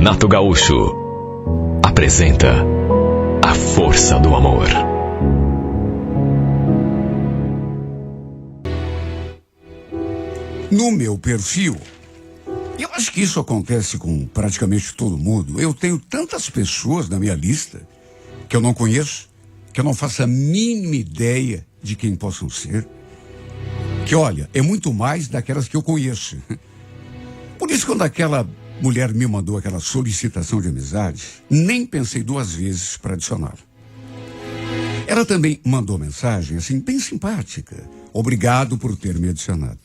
Renato Gaúcho apresenta A Força do Amor. No meu perfil, eu acho que isso acontece com praticamente todo mundo. Eu tenho tantas pessoas na minha lista que eu não conheço, que eu não faço a mínima ideia de quem possam ser. Que, olha, é muito mais daquelas que eu conheço. Por isso, quando aquela mulher me mandou aquela solicitação de amizade, nem pensei duas vezes para adicioná-la. Ela também mandou mensagem, assim, bem simpática. Obrigado por ter me adicionado.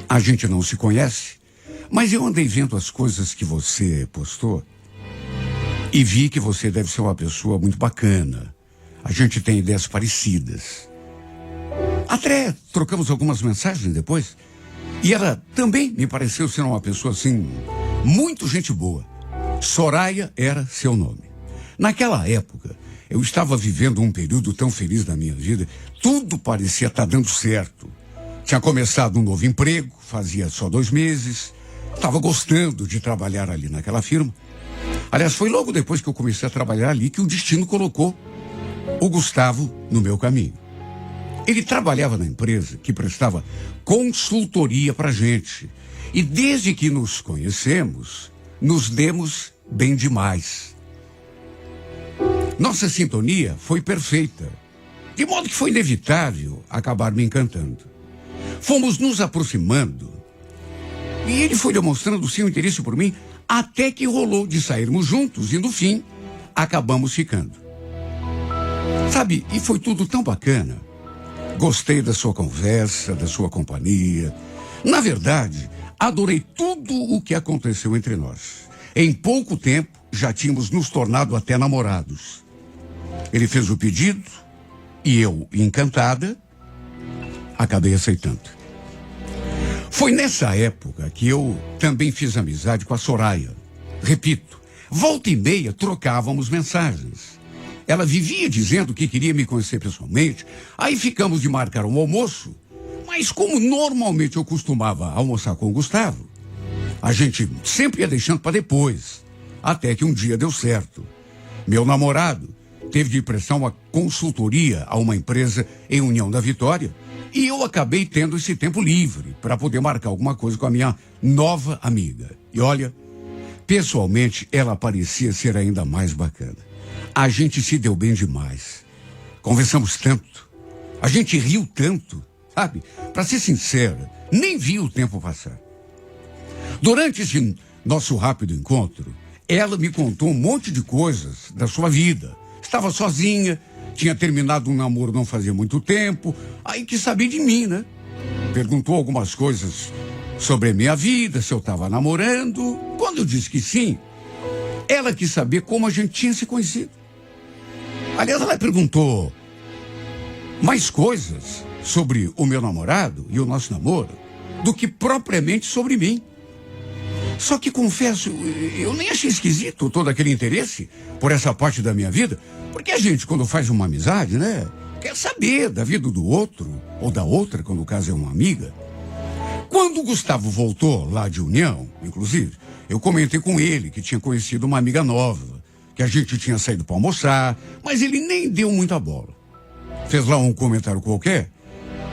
A gente não se conhece, mas eu andei vendo as coisas que você postou e vi que você deve ser uma pessoa muito bacana. A gente tem ideias parecidas. Até trocamos algumas mensagens depois. E ela também me pareceu ser uma pessoa, assim, muito gente boa. Soraya era seu nome. Naquela época, eu estava vivendo um período tão feliz da minha vida. Tudo parecia estar dando certo. Tinha começado um novo emprego, fazia só 2 meses. Estava gostando de trabalhar ali naquela firma. Aliás, foi logo depois que eu comecei a trabalhar ali que o destino colocou o Gustavo no meu caminho. Ele trabalhava na empresa que prestava consultoria pra gente. E desde que nos conhecemos, nos demos bem demais. Nossa sintonia foi perfeita. De modo que foi inevitável acabar me encantando. Fomos nos aproximando. E ele foi demonstrando seu interesse por mim até que rolou de sairmos juntos. E no fim, acabamos ficando. Sabe, e foi tudo tão bacana. Gostei da sua conversa, da sua companhia. Na verdade, adorei tudo o que aconteceu entre nós. Em pouco tempo, já tínhamos nos tornado até namorados. Ele fez o pedido e eu, encantada, acabei aceitando. Foi nessa época que eu também fiz amizade com a Soraya. Repito, volta e meia trocávamos mensagens. Ela vivia dizendo que queria me conhecer pessoalmente. Aí ficamos de marcar um almoço. Mas como normalmente eu costumava almoçar com o Gustavo, a gente sempre ia deixando para depois. Até que um dia deu certo. Meu namorado teve de prestar uma consultoria a uma empresa em União da Vitória. E eu acabei tendo esse tempo livre para poder marcar alguma coisa com a minha nova amiga. E olha, pessoalmente ela parecia ser ainda mais bacana. A gente se deu bem demais. Conversamos tanto. A gente riu tanto, sabe? Para ser sincera, nem vi o tempo passar. Durante esse nosso rápido encontro, ela me contou um monte de coisas da sua vida. Estava sozinha, tinha terminado um namoro não fazia muito tempo, aí quis saber de mim, né? Perguntou algumas coisas sobre a minha vida, se eu estava namorando. Quando eu disse que sim, ela quis saber como a gente tinha se conhecido. Aliás, ela perguntou mais coisas sobre o meu namorado e o nosso namoro do que propriamente sobre mim. Só que, confesso, eu nem achei esquisito todo aquele interesse por essa parte da minha vida, porque a gente, quando faz uma amizade, né, quer saber da vida do outro, ou da outra, quando o caso é uma amiga. Quando o Gustavo voltou lá de União, inclusive, eu comentei com ele que tinha conhecido uma amiga nova, que a gente tinha saído para almoçar, mas ele nem deu muita bola. Fez lá um comentário qualquer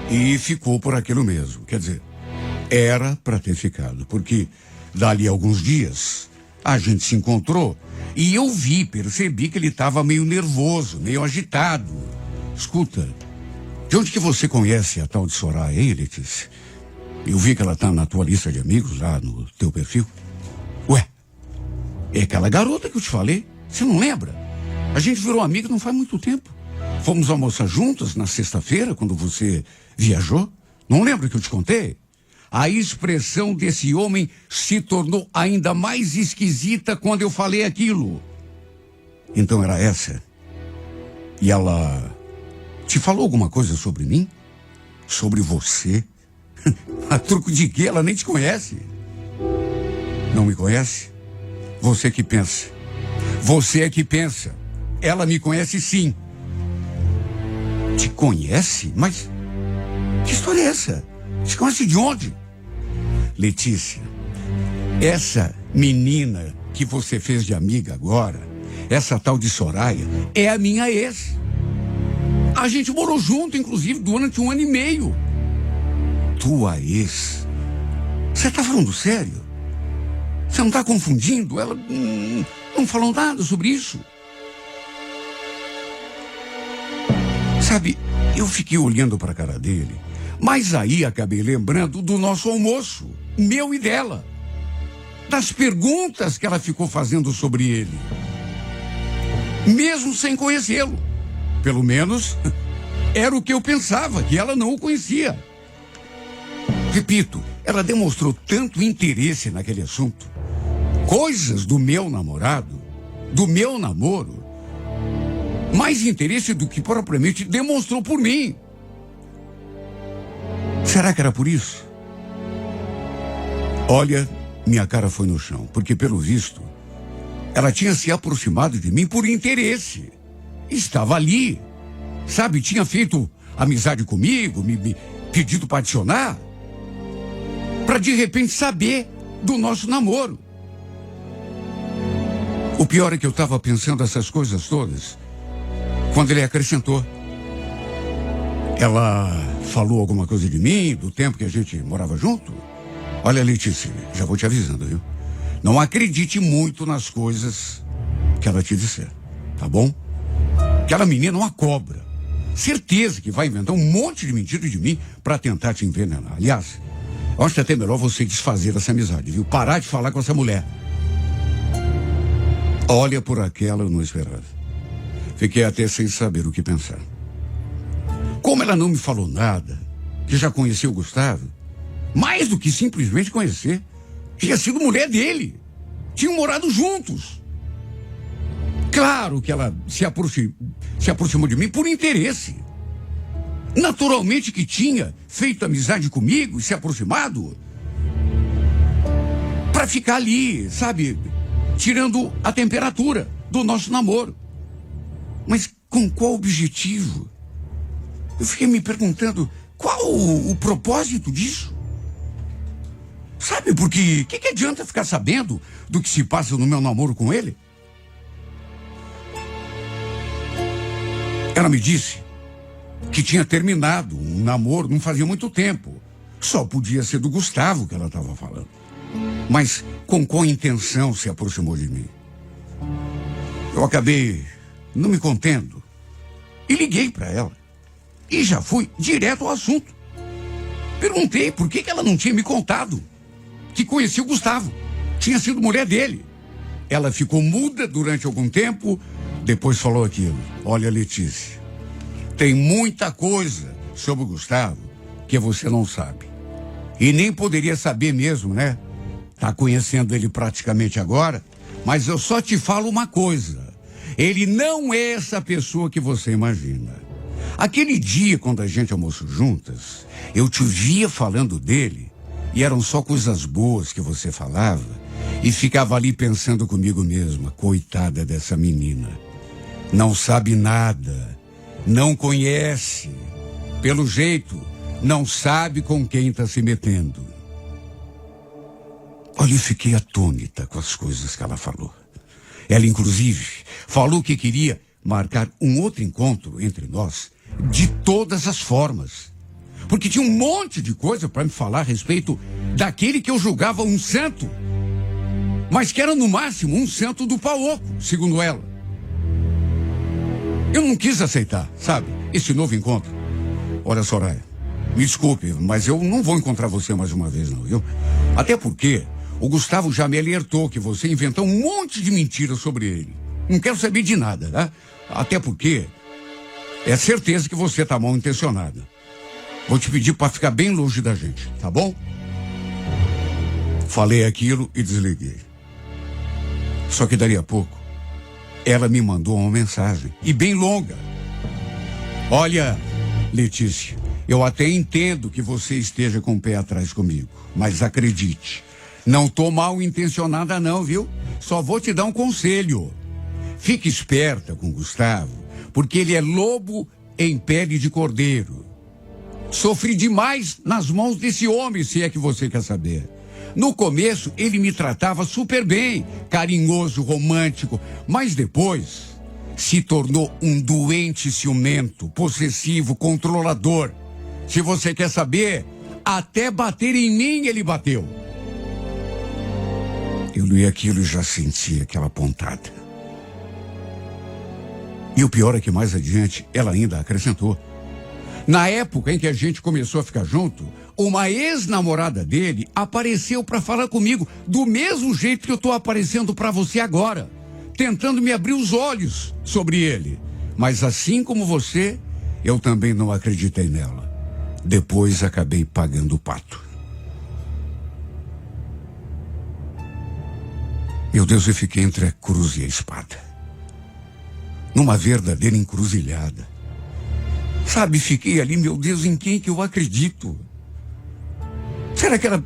e ficou por aquilo mesmo. Quer dizer, era para ter ficado, porque dali a alguns dias a gente se encontrou e eu percebi que ele estava meio nervoso, meio agitado. Escuta, de onde que você conhece a tal de Soraya, hein, Letícia? Eu vi que ela tá na tua lista de amigos lá no teu perfil. Ué, é aquela garota que eu te falei. Você não lembra? A gente virou amigo não faz muito tempo. Fomos almoçar juntas na sexta-feira, quando você viajou. Não lembra que eu te contei? A expressão desse homem se tornou ainda mais esquisita quando eu falei aquilo. Então era essa. E ela te falou alguma coisa sobre mim? Sobre você? A truco de quê? Ela nem te conhece. Não me conhece? Você que pensa. Você é que pensa. Ela me conhece sim. Te conhece? Mas que história é essa? Te conhece de onde? Letícia, essa menina que você fez de amiga agora, essa tal de Soraya, é a minha ex. A gente morou junto, inclusive, durante 1 ano e meio. Tua ex? Você tá falando sério? Você não tá confundindo? Ela não falou nada sobre isso. Sabe, eu fiquei olhando para a cara dele, mas aí acabei lembrando do nosso almoço, meu e dela. Das perguntas que ela ficou fazendo sobre ele. Mesmo sem conhecê-lo. Pelo menos, era o que eu pensava, que ela não o conhecia. Repito, ela demonstrou tanto interesse naquele assunto. Coisas do meu namorado, do meu namoro. Mais interesse do que propriamente demonstrou por mim. Será que era por isso? Olha, minha cara foi no chão, porque pelo visto, ela tinha se aproximado de mim por interesse. Estava ali, sabe, tinha feito amizade comigo, me pedido para adicionar, para de repente saber do nosso namoro. O pior é que eu estava pensando essas coisas todas quando ele acrescentou. Ela falou alguma coisa de mim, do tempo que a gente morava junto? Olha, Letícia, já vou te avisando, viu? Não acredite muito nas coisas que ela te disser, tá bom? Aquela menina é uma cobra. Certeza que vai inventar um monte de mentira de mim para tentar te envenenar. Aliás, eu acho até melhor você desfazer essa amizade, viu? Parar de falar com essa mulher. Olha, por aquela eu não esperava. Fiquei até sem saber o que pensar. Como ela não me falou nada, que já conheceu o Gustavo, mais do que simplesmente conhecer, tinha sido mulher dele. Tinham morado juntos. Claro que ela se aproximou de mim por interesse. Naturalmente que tinha feito amizade comigo e se aproximado para ficar ali, sabe, tirando a temperatura do nosso namoro. Mas com qual objetivo? Eu fiquei me perguntando qual o propósito disso. Sabe, porque o que adianta ficar sabendo do que se passa no meu namoro com ele? Ela me disse que tinha terminado um namoro não fazia muito tempo. Só podia ser do Gustavo que ela estava falando. Mas com qual intenção se aproximou de mim? Eu acabei não me contendo e liguei para ela. E já fui direto ao assunto. Perguntei por que ela não tinha me contado que conhecia o Gustavo. Tinha sido mulher dele. Ela ficou muda durante algum tempo, depois falou aquilo. Olha, Letícia, tem muita coisa sobre o Gustavo que você não sabe. E nem poderia saber mesmo, né? Tá conhecendo ele praticamente agora, mas eu só te falo uma coisa. Ele não é essa pessoa que você imagina. Aquele dia, quando a gente almoçou juntas, eu te via falando dele e eram só coisas boas que você falava e ficava ali pensando comigo mesma, coitada dessa menina. Não sabe nada, não conhece, pelo jeito, não sabe com quem está se metendo. Olha, eu fiquei atônita com as coisas que ela falou. Ela, inclusive, falou que queria marcar um outro encontro entre nós de todas as formas. Porque tinha um monte de coisa para me falar a respeito daquele que eu julgava um santo, mas que era no máximo um santo do pau oco, segundo ela. Eu não quis aceitar, sabe, esse novo encontro. Olha, Soraya, me desculpe, mas eu não vou encontrar você mais uma vez, não, viu? Até porque o Gustavo já me alertou que você inventou um monte de mentiras sobre ele. Não quero saber de nada, né? Até porque é certeza que você tá mal intencionada. Vou te pedir para ficar bem longe da gente, tá bom? Falei aquilo e desliguei. Só que dali a pouco, ela me mandou uma mensagem, e bem longa. Olha, Letícia, eu até entendo que você esteja com o pé atrás comigo, mas acredite, não tô mal intencionada não, viu? Só vou te dar um conselho. Fique esperta com o Gustavo, porque ele é lobo em pele de cordeiro. Sofri demais nas mãos desse homem, se é que você quer saber. No começo, ele me tratava super bem, carinhoso, romântico, mas depois se tornou um doente ciumento, possessivo, controlador. Se você quer saber, até bater em mim ele bateu. Eu li aquilo e já sentia aquela pontada. E o pior é que mais adiante ela ainda acrescentou. Na época em que a gente começou a ficar junto, uma ex-namorada dele apareceu para falar comigo do mesmo jeito que eu estou aparecendo para você agora, tentando me abrir os olhos sobre ele. Mas assim como você, eu também não acreditei nela. Depois acabei pagando o pato. Meu Deus, eu fiquei entre a cruz e a espada. Numa verdadeira encruzilhada. Sabe, fiquei ali, meu Deus, em quem que eu acredito? Será que ela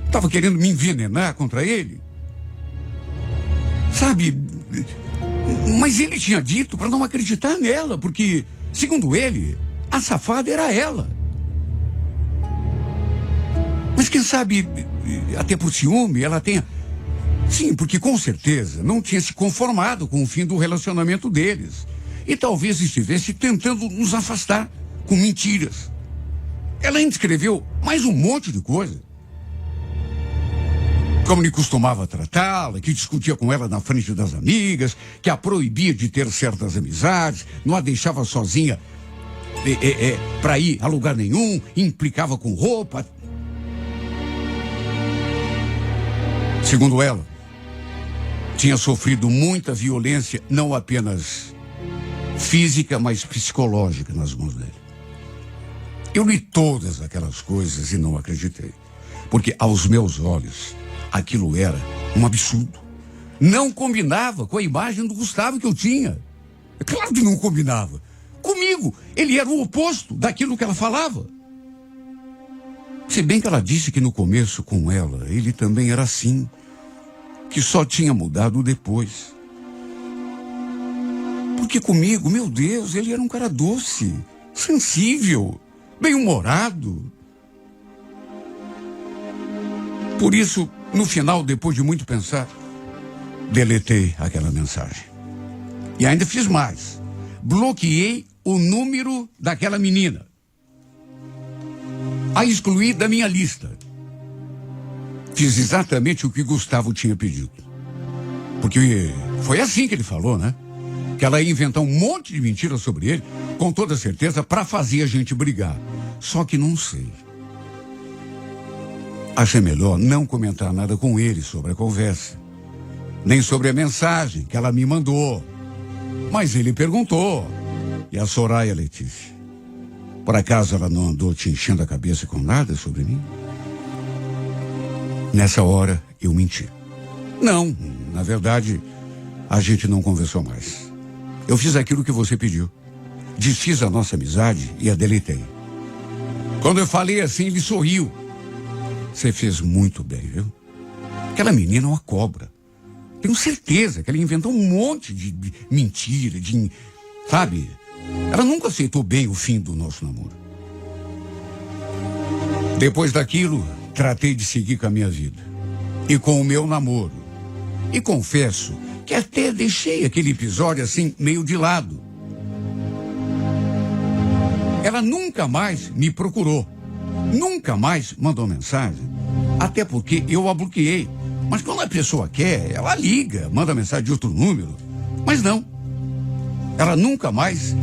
estava querendo me envenenar contra ele? Sabe, mas ele tinha dito para não acreditar nela, porque, segundo ele, a safada era ela. Mas quem sabe, até por ciúme, ela tenha... Sim, porque com certeza não tinha se conformado com o fim do relacionamento deles. E talvez estivesse tentando nos afastar com mentiras. Ela ainda escreveu mais um monte de coisa. Como ele costumava tratá-la, que discutia com ela na frente das amigas, que a proibia de ter certas amizades, não a deixava sozinha para ir a lugar nenhum, implicava com roupa. Segundo ela, tinha sofrido muita violência, não apenas física, mas psicológica nas mãos dele. Eu li todas aquelas coisas e não acreditei. Porque aos meus olhos, aquilo era um absurdo. Não combinava com a imagem do Gustavo que eu tinha. É claro que não combinava. Comigo, ele era o oposto daquilo que ela falava. Se bem que ela disse que no começo com ela, ele também era assim. Que só tinha mudado depois. Porque comigo, meu Deus, ele era um cara doce, sensível, bem-humorado. Por isso, no final, depois de muito pensar, deletei aquela mensagem. E ainda fiz mais. Bloqueei o número daquela menina. A excluí da minha lista. Fiz exatamente o que Gustavo tinha pedido. Porque foi assim que ele falou, né? Que ela ia inventar um monte de mentiras sobre ele, com toda certeza, para fazer a gente brigar. Só que não sei. Achei melhor não comentar nada com ele sobre a conversa. Nem sobre a mensagem que ela me mandou. Mas ele perguntou. E a Soraya, Letícia? Por acaso ela não andou te enchendo a cabeça com nada sobre mim? Nessa hora, eu menti. Não, na verdade, a gente não conversou mais. Eu fiz aquilo que você pediu. Desfiz a nossa amizade e a deletei. Quando eu falei assim, ele sorriu. Você fez muito bem, viu? Aquela menina é uma cobra. Tenho certeza que ela inventou um monte de mentira, sabe? Ela nunca aceitou bem o fim do nosso namoro. Depois daquilo, tratei de seguir com a minha vida. E com o meu namoro. E confesso que até deixei aquele episódio assim, meio de lado. Ela nunca mais me procurou. Nunca mais mandou mensagem. Até porque eu a bloqueei. Mas quando a pessoa quer, ela liga, manda mensagem de outro número. Mas não. Ela nunca mais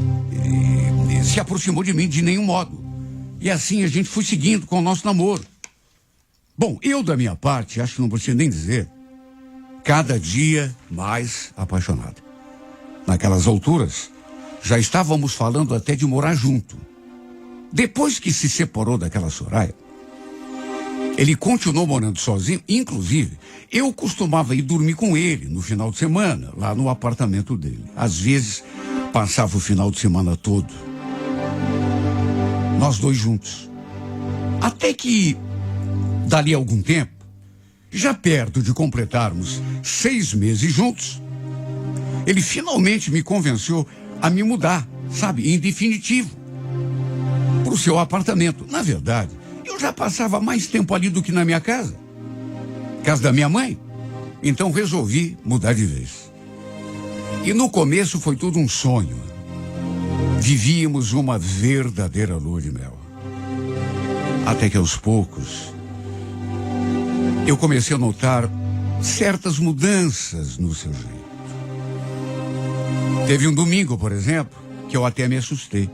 se aproximou de mim de nenhum modo. E assim a gente foi seguindo com o nosso namoro. Bom, eu da minha parte, acho que não preciso nem dizer, cada dia mais apaixonado. Naquelas alturas, já estávamos falando até de morar junto. Depois que se separou daquela Soraya, ele continuou morando sozinho, inclusive, eu costumava ir dormir com ele no final de semana, lá no apartamento dele. Às vezes, passava o final de semana todo. Nós dois juntos. Até que, dali a algum tempo, já perto de completarmos 6 meses juntos, ele finalmente me convenceu a me mudar, sabe, em definitivo, para o seu apartamento. Na verdade, eu já passava mais tempo ali do que na minha casa. casa da minha mãe. Então resolvi mudar de vez. E no começo foi tudo um sonho. Vivíamos uma verdadeira lua de mel. Até que aos poucos eu comecei a notar certas mudanças no seu jeito. Teve um domingo, por exemplo, que eu até me assustei.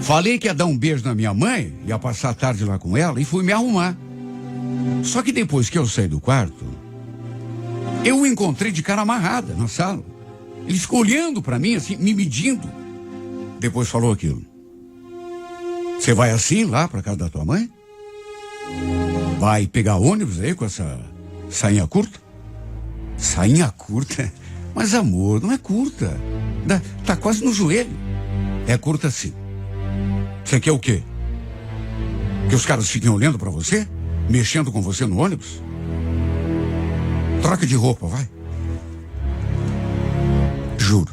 Falei que ia dar um beijo na minha mãe, ia passar a tarde lá com ela e fui me arrumar. Só que depois que eu saí do quarto, eu o encontrei de cara amarrada na sala. Ele ficou olhando para mim, assim, me medindo. Depois falou aquilo. Você vai assim lá para casa da tua mãe? Vai pegar ônibus aí com essa sainha curta? Sainha curta? Mas amor, não é curta. Tá quase no joelho. É curta sim. Você quer o quê? Que os caras fiquem olhando para você? Mexendo com você no ônibus? Troca de roupa, vai. Juro.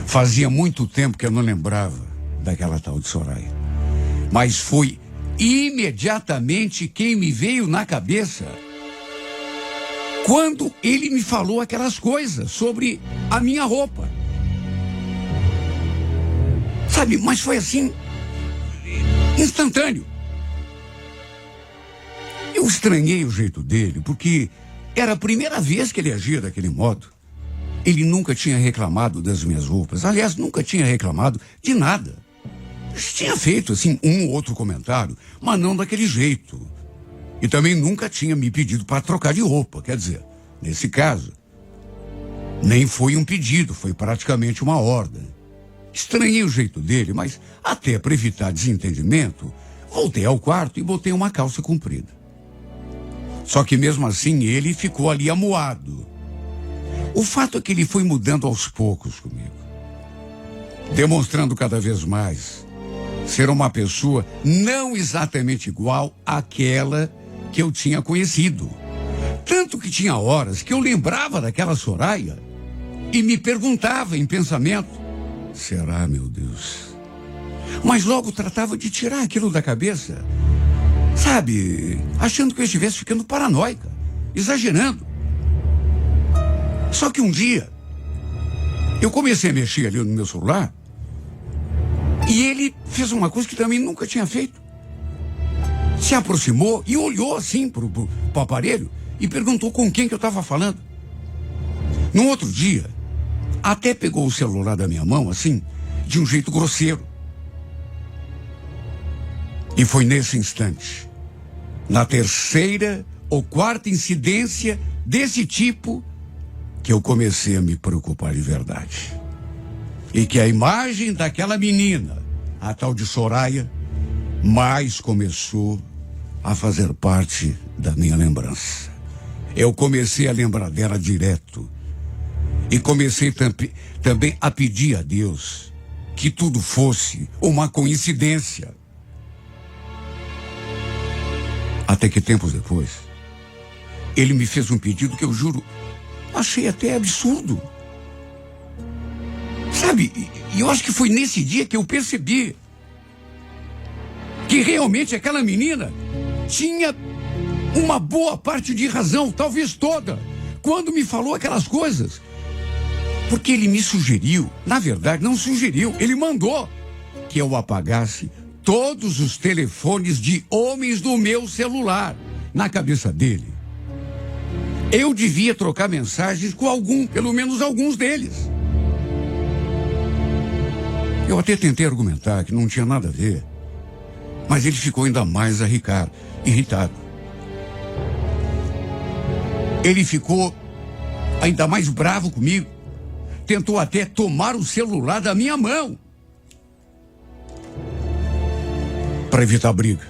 Fazia muito tempo que eu não lembrava daquela tal de Soraya. Mas foi imediatamente quem me veio na cabeça quando ele me falou aquelas coisas sobre a minha roupa. Sabe, mas foi assim, instantâneo. Eu estranhei o jeito dele, porque era a primeira vez que ele agia daquele modo. Ele nunca tinha reclamado das minhas roupas. Aliás, nunca tinha reclamado de nada. Tinha feito, assim, um ou outro comentário, mas não daquele jeito. E também nunca tinha me pedido para trocar de roupa. Quer dizer, nesse caso, nem foi um pedido, foi praticamente uma ordem. Estranhei o jeito dele, mas até para evitar desentendimento, voltei ao quarto e botei uma calça comprida. Só que mesmo assim ele ficou ali amuado. O fato é que ele foi mudando aos poucos comigo, demonstrando cada vez mais ser uma pessoa não exatamente igual àquela que eu tinha conhecido. Tanto que tinha horas que eu lembrava daquela Soraya e me perguntava em pensamento: será, meu Deus? Mas logo tratava de tirar aquilo da cabeça, sabe, achando que eu estivesse ficando paranoica, exagerando. Só que um dia eu comecei a mexer ali no meu celular e ele fez uma coisa que também nunca tinha feito. Se aproximou e olhou assim pro aparelho e perguntou com quem que eu estava falando. No outro dia, até pegou o celular da minha mão assim, de um jeito grosseiro. E foi nesse instante, na terceira ou quarta incidência desse tipo, que eu comecei a me preocupar de verdade. E que a imagem daquela menina, a tal de Soraya, mais começou a fazer parte da minha lembrança. Eu comecei a lembrar dela direto. E comecei também a pedir a Deus que tudo fosse uma coincidência. Até que tempos depois, ele me fez um pedido que eu juro, achei até absurdo. Sabe, e eu acho que foi nesse dia que eu percebi que realmente aquela menina tinha uma boa parte de razão, talvez toda, quando me falou aquelas coisas. Porque ele me sugeriu, na verdade não sugeriu, ele mandou que eu apagasse todos os telefones de homens do meu celular. Na cabeça dele, eu devia trocar mensagens com pelo menos alguns deles. Eu até tentei argumentar que não tinha nada a ver, mas ele ficou ainda mais irritado. Ele ficou ainda mais bravo comigo. Tentou até tomar o celular da minha mão. Para evitar briga,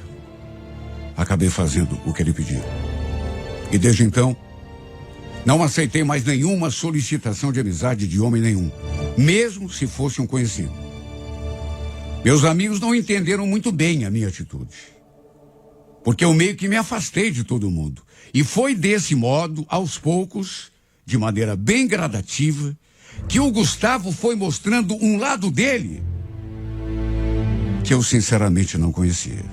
acabei fazendo o que ele pediu. E desde então, não aceitei mais nenhuma solicitação de amizade de homem nenhum, mesmo se fosse um conhecido. Meus amigos não entenderam muito bem a minha atitude, porque eu meio que me afastei de todo mundo. E foi desse modo, aos poucos, de maneira bem gradativa, que o Gustavo foi mostrando um lado dele que eu sinceramente não conhecia.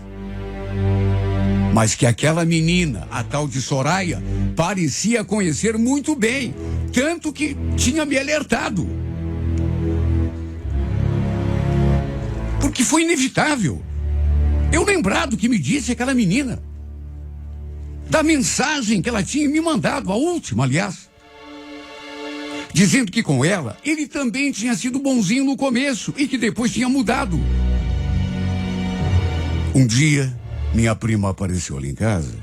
Mas que aquela menina, a tal de Soraya, parecia conhecer muito bem, tanto que tinha me alertado. Porque foi inevitável eu lembrar do que me disse aquela menina, da mensagem que ela tinha me mandado, a última, aliás, dizendo que com ela, ele também tinha sido bonzinho no começo e que depois tinha mudado. Um dia, minha prima apareceu ali em casa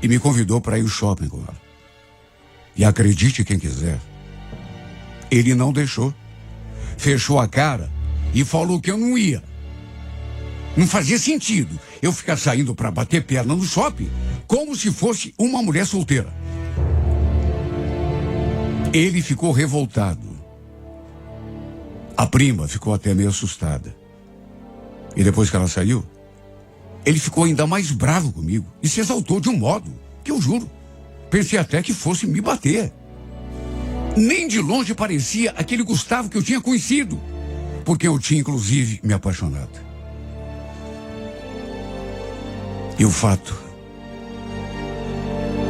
e me convidou para ir ao shopping com ela. E acredite quem quiser, ele não deixou. Fechou a cara e falou que eu não ia. Não fazia sentido eu ficar saindo para bater perna no shopping como se fosse uma mulher solteira. Ele ficou revoltado. A prima ficou até meio assustada. E depois que ela saiu, ele ficou ainda mais bravo comigo e se exaltou de um modo que eu juro, pensei até que fosse me bater. Nem de longe parecia aquele Gustavo que eu tinha conhecido, porque eu tinha inclusive me apaixonado. E o fato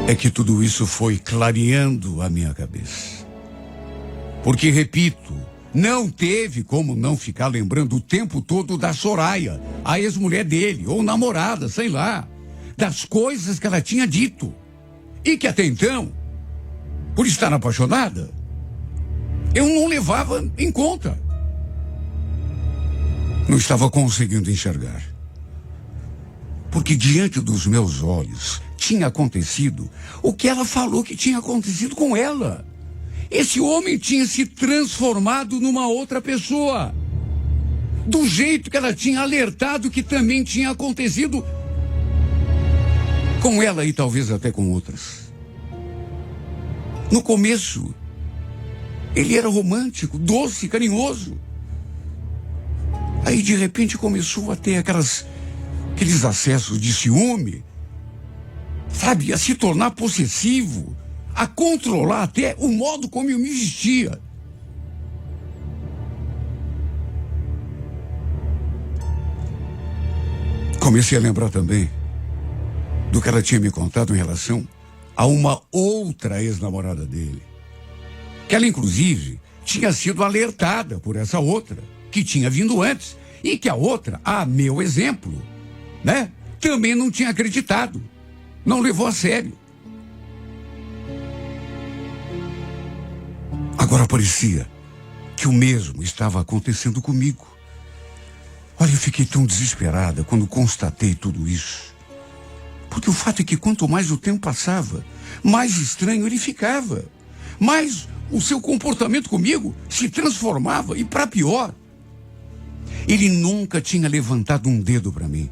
é que tudo isso foi clareando a minha cabeça. Porque, repito, não teve como não ficar lembrando o tempo todo da Soraya, a ex-mulher dele, ou namorada, sei lá, das coisas que ela tinha dito. E que até então, por estar apaixonada, eu não levava em conta. Não estava conseguindo enxergar. Porque diante dos meus olhos tinha acontecido o que ela falou que tinha acontecido com ela. Esse homem tinha se transformado numa outra pessoa. Do jeito que ela tinha alertado que também tinha acontecido com ela e talvez até com outras. No começo, ele era romântico, doce, carinhoso. Aí de repente começou a ter aqueles acessos de ciúme, sabe, a se tornar possessivo, a controlar até o modo como eu me vestia. Comecei a lembrar também do que ela tinha me contado em relação a uma outra ex-namorada dele, que ela inclusive tinha sido alertada por essa outra, que tinha vindo antes, e que a outra, a meu exemplo, né, também não tinha acreditado, não levou a sério. Agora parecia que o mesmo estava acontecendo comigo. Olha, eu fiquei tão desesperada quando constatei tudo isso. Porque o fato é que quanto mais o tempo passava, mais estranho ele ficava. Mais o seu comportamento comigo se transformava, e para pior, ele nunca tinha levantado um dedo para mim.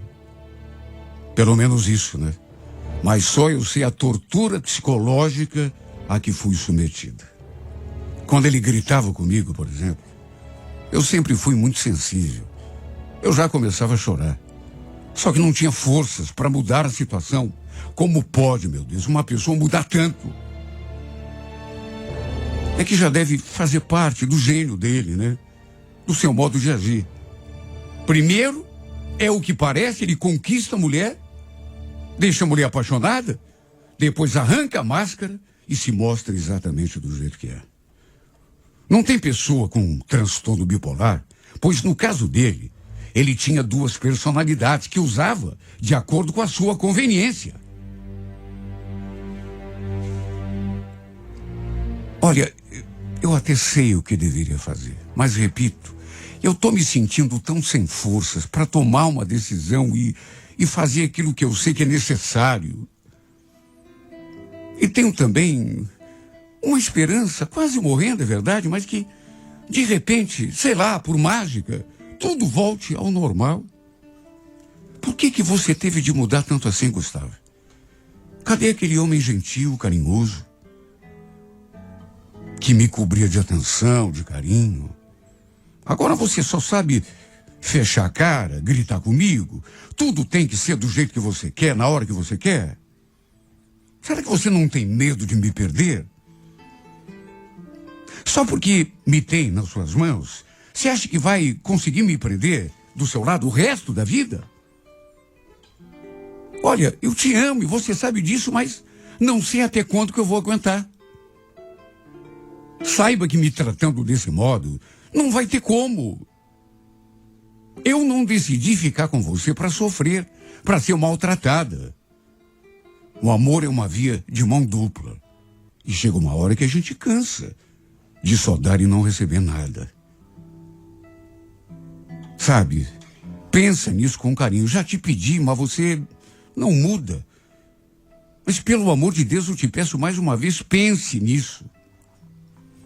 Pelo menos isso, né? Mas só eu sei a tortura psicológica a que fui submetida. Quando ele gritava comigo, por exemplo, eu sempre fui muito sensível. Eu já começava a chorar. Só que não tinha forças para mudar a situação. Como pode, meu Deus, uma pessoa mudar tanto? É que já deve fazer parte do gênio dele, né? Do seu modo de agir. Primeiro, é o que parece, ele conquista a mulher, deixa a mulher apaixonada, depois arranca a máscara e se mostra exatamente do jeito que é. Não tem pessoa com um transtorno bipolar, pois no caso dele, ele tinha duas personalidades que usava de acordo com a sua conveniência. Olha, eu até sei o que deveria fazer, mas repito, eu estou me sentindo tão sem forças para tomar uma decisão e fazer aquilo que eu sei que é necessário. E tenho também uma esperança, quase morrendo, é verdade, mas que, de repente, sei lá, por mágica, tudo volte ao normal. Por que você teve de mudar tanto assim, Gustavo? Cadê aquele homem gentil, carinhoso, que me cobria de atenção, de carinho? Agora você só sabe fechar a cara, gritar comigo. Tudo tem que ser do jeito que você quer, na hora que você quer. Será que você não tem medo de me perder? Só porque me tem nas suas mãos, você acha que vai conseguir me prender do seu lado o resto da vida? Olha, eu te amo e você sabe disso, mas não sei até quando que eu vou aguentar. Saiba que me tratando desse modo, não vai ter como. Eu não decidi ficar com você para sofrer, para ser maltratada. O amor é uma via de mão dupla. E chega uma hora que a gente cansa de só dar e não receber nada. Sabe, pensa nisso com carinho. Já te pedi, mas você não muda. Mas pelo amor de Deus, eu te peço mais uma vez, pense nisso.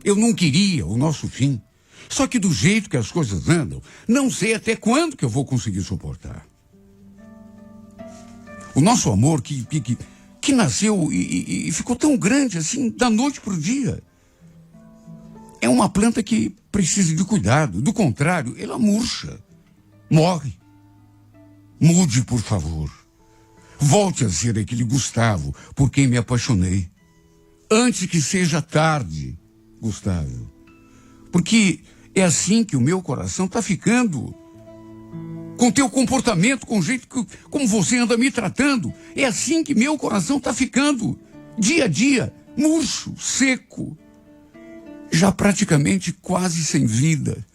Eu não queria o nosso fim. Só que do jeito que as coisas andam, não sei até quando que eu vou conseguir suportar. O nosso amor que nasceu e ficou tão grande assim, da noite para o dia. É uma planta que precisa de cuidado. Do contrário, ela murcha, morre. Mude, por favor. Volte a ser aquele Gustavo por quem me apaixonei. Antes que seja tarde, Gustavo. Porque é assim que o meu coração está ficando. Com teu comportamento, com o jeito como você anda me tratando. É assim que meu coração está ficando. Dia a dia, murcho, seco. Já praticamente quase sem vida.